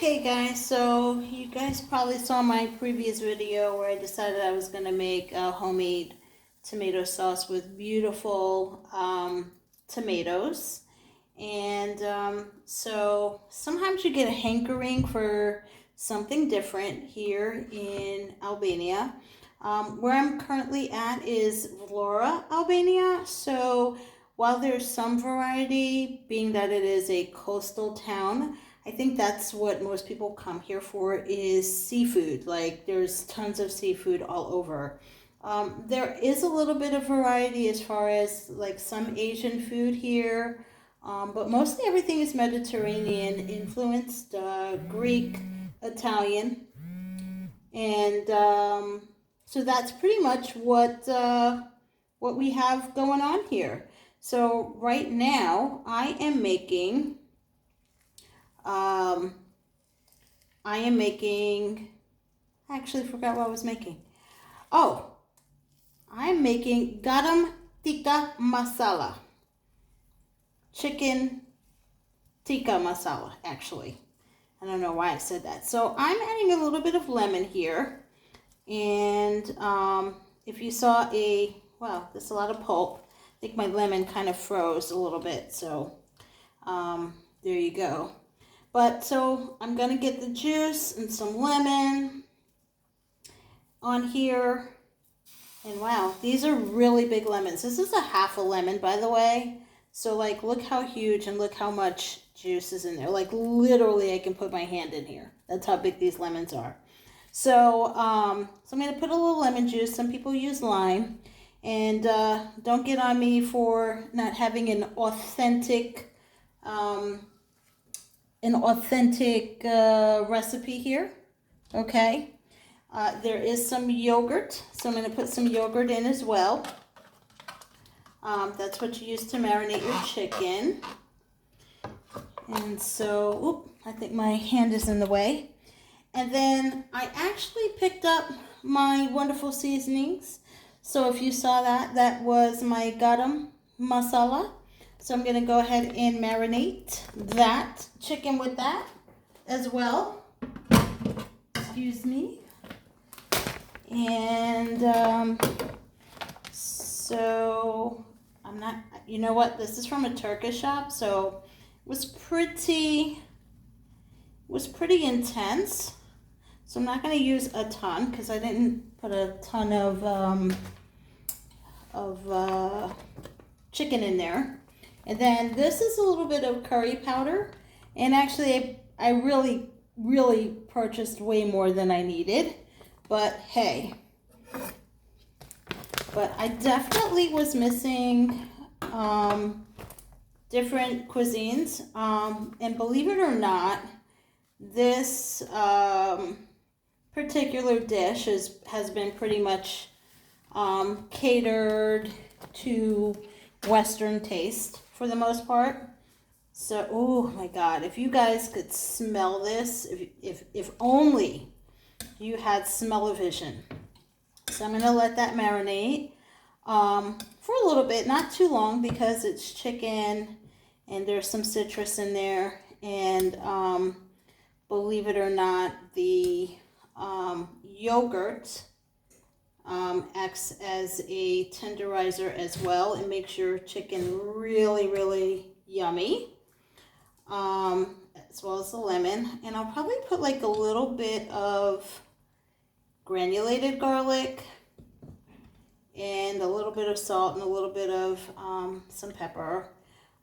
Okay guys, so you guys probably saw my previous video where I decided I was going to make a homemade tomato sauce with beautiful tomatoes. And so sometimes you get a hankering for something different here in Albania. Where I'm currently at is Vlore Albania. So while there's some variety, being that it is a coastal town, I think that's what most people come here for is seafood. Like there's tons of seafood all over. There is a little bit of variety as far as like some Asian food here, but mostly everything is Mediterranean influenced, Greek, Italian, and so that's pretty much what we have going on here. So right now I am making I actually forgot what I was making. Oh, I'm making garam tikka masala. Chicken tikka masala, actually. I don't know why I said that. So I'm adding a little bit of lemon here. And if you saw there's a lot of pulp. I think my lemon kind of froze a little bit. So there you go. But so I'm going to get the juice and some lemon on here. And wow, these are really big lemons. This is a half a lemon, by the way. So like, look how huge and look how much juice is in there. Like literally I can put my hand in here. That's how big these lemons are. So, so I'm going to put a little lemon juice. Some people use lime. And don't get on me for not having an authentic recipe here. Okay. There is some yogurt, so I'm going to put some yogurt in as well. That's what you use to marinate your chicken. And so, I think my hand is in the way. And then I actually picked up my wonderful seasonings. So if you saw that, that was my garam masala. So I'm going to go ahead and marinate that chicken with that as well. Excuse me. And so I'm not, you know what, this is from a Turkish shop, so it was pretty intense. So I'm not going to use a ton because I didn't put a ton of chicken in there. And then this is a little bit of curry powder. And actually I really purchased way more than I needed. But hey, but I definitely was missing different cuisines. And believe it or not, this particular dish has been pretty much catered to Western taste for the most part. So, oh my God, if you guys could smell this, if only you had smell-o-vision. So I'm going to let that marinate for a little bit, not too long because it's chicken and there's some citrus in there. And believe it or not, the yogurt acts as a tenderizer as well and makes your chicken really yummy, as well as the lemon. And I'll probably put like a little bit of granulated garlic and a little bit of salt and a little bit of some pepper.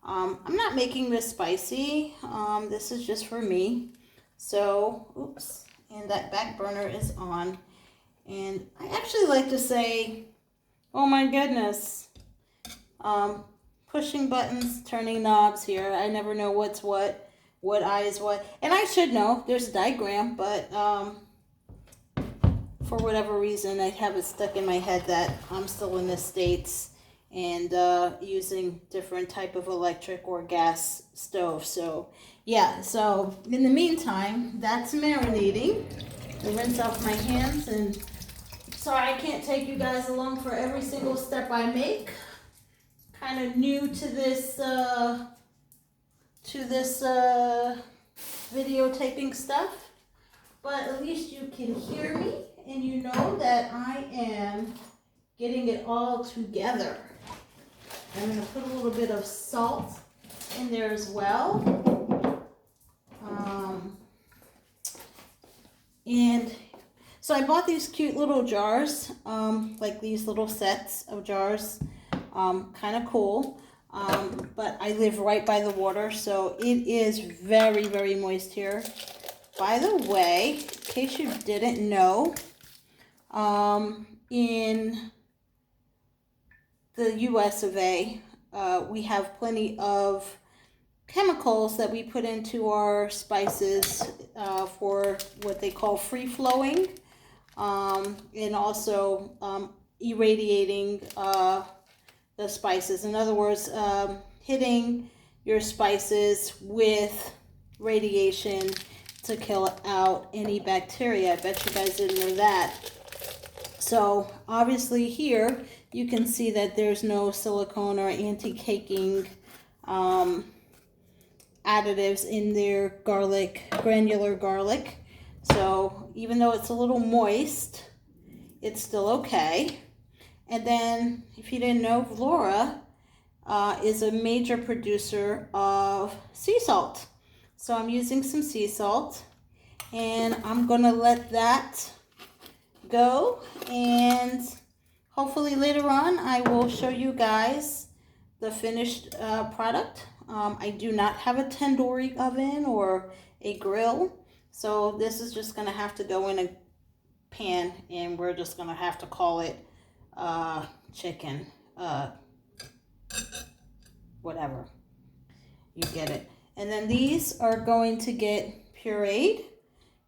I'm not making this spicy. This is just for me. So, oops, and that back burner is on. And I actually like to say, oh my goodness, pushing buttons, turning knobs here. I never know what's what eye is what. And I should know, there's a diagram, but for whatever reason, I have it stuck in my head that I'm still in the States and using different type of electric or gas stove. So yeah, so in the meantime, that's marinating. I rinse off my hands, and sorry I can't take you guys along for every single step I make. Kind of new to this video videotaping stuff, but at least you can hear me and you know that I am getting it all together. I'm going to put a little bit of salt in there as well. And so I bought these cute little jars, like these little sets of jars, kind of cool. But I live right by the water, so it is very, very moist here. By the way, in case you didn't know, in the US of A, we have plenty of chemicals that we put into our spices for what they call free flowing, and also irradiating the spices. In other words, hitting your spices with radiation to kill out any bacteria. I bet you guys didn't know that. So obviously here you can see that there's no silicone or anti-caking additives in their garlic, granular garlic. So even though it's a little moist, it's still okay. And then, if you didn't know, Vlore is a major producer of sea salt. So I'm using some sea salt, and I'm gonna let that go, and hopefully later on I will show you guys the finished product. I do not have a tandoori oven or a grill, so this is just gonna have to go in a pan, and we're just gonna have to call it chicken, whatever, you get it. And then these are going to get pureed,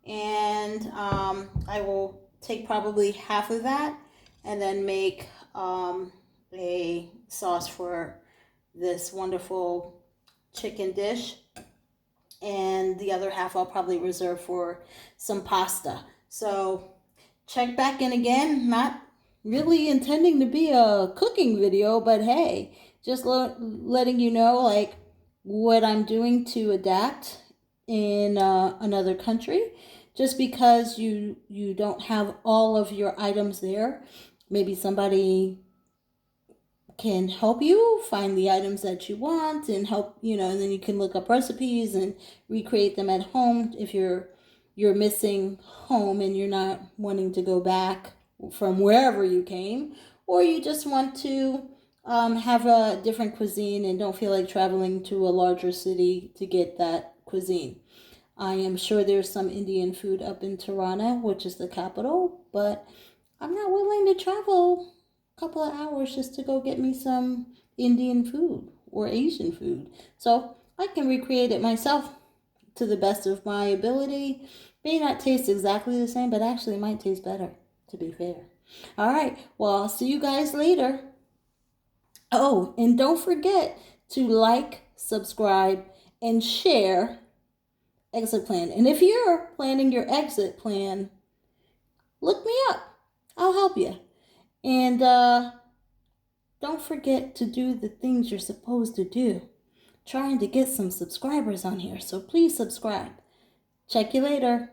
and I will take probably half of that and then make a sauce for this wonderful chicken dish, and the other half I'll probably reserve for some pasta. So check back in again. Not really intending to be a cooking video, but hey, just letting you know like what I'm doing to adapt in another country. Just because you don't have all of your items there, maybe somebody can help you find the items that you want and help, and then you can look up recipes and recreate them at home if you're missing home and you're not wanting to go back from wherever you came, or you just want to have a different cuisine and don't feel like traveling to a larger city to get that cuisine. I am sure there's some Indian food up in Tirana, which is the capital, but I'm not willing to travel a couple of hours just to go get me some Indian food or Asian food. So I can recreate it myself to the best of my ability. May not taste exactly the same, but actually it might taste better, to be fair. All right, well, I'll see you guys later. Oh, and don't forget to like, subscribe, and share exit plan. And if you're planning your exit plan, look me up. I'll help you. And don't forget to do the things you're supposed to do. Trying to get some subscribers on here, so please subscribe. Check you later.